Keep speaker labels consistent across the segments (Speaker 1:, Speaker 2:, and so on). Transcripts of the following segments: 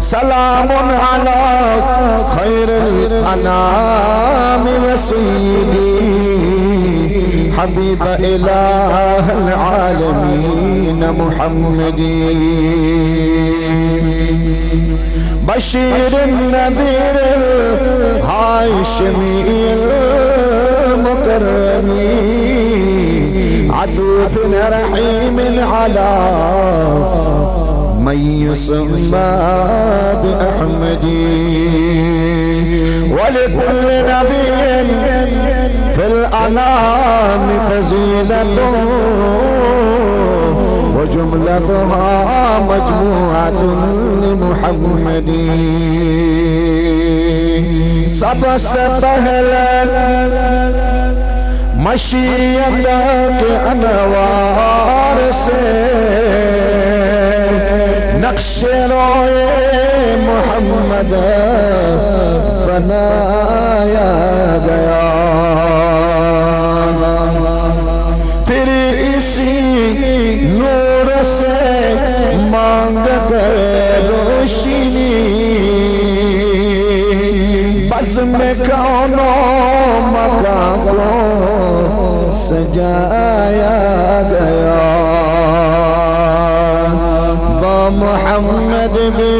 Speaker 1: سلام على خير الأنام وسيدي حبيب إله العالمين محمد بشير النذير الهاشمي المكرم عطوف رحيم على من يسمى بأحمد ولكل نبي في الأنام فضيلة وجملتها مجموعة لمحمد सबसे पहले मशीयत के अनवार से नक्शे रोए मोहम्मद बनाया गया। फिर इसी नूर से मांग कर रोशनी बज़ में कौनों मकान को सजाया गया। वो मोहम्मद भी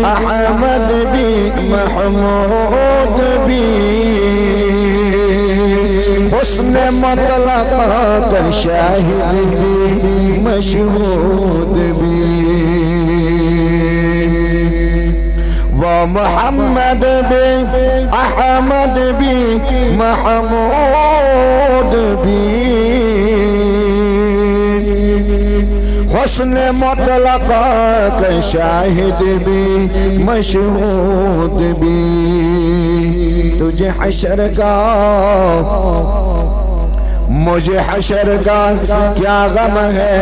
Speaker 1: अहमद भी महमूद भी हुस्न मुतलक का शाहिद भी मशहूद भी। वो मोहम्मद भी अहमद भी महमूद भी हुस्न मुतलक का शाहिद भी मशहूद भी। तुझे हशर का मुझे हशर का क्या गम है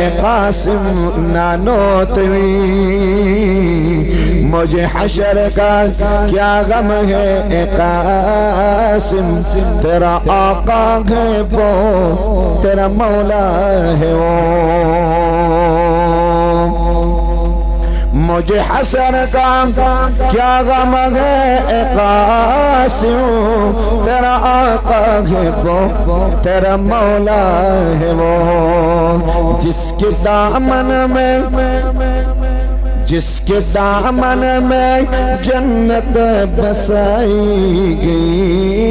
Speaker 1: ए कासिम नानोतवी। मुझे हशर का क्या गम है ए कासिम तेरा आका है वो तेरा मौला है वो। मुझे हसर का क्या गम है ए कासिम तेरा आका है वो तेरा मौला है वो। जिसके दामन में जन्नत बसाई गई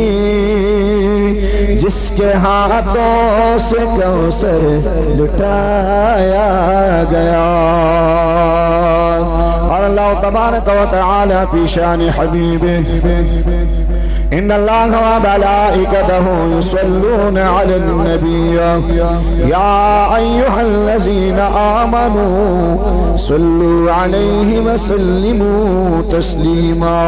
Speaker 1: जिसके हाथों से कौसर लुटाया गया। और अल्लाह तबारक व तआला फी शान हबीबे إن الله وملائكته يصلون على النبي يا أيها الذين آمنوا صلوا عليه وسلموا تسليما।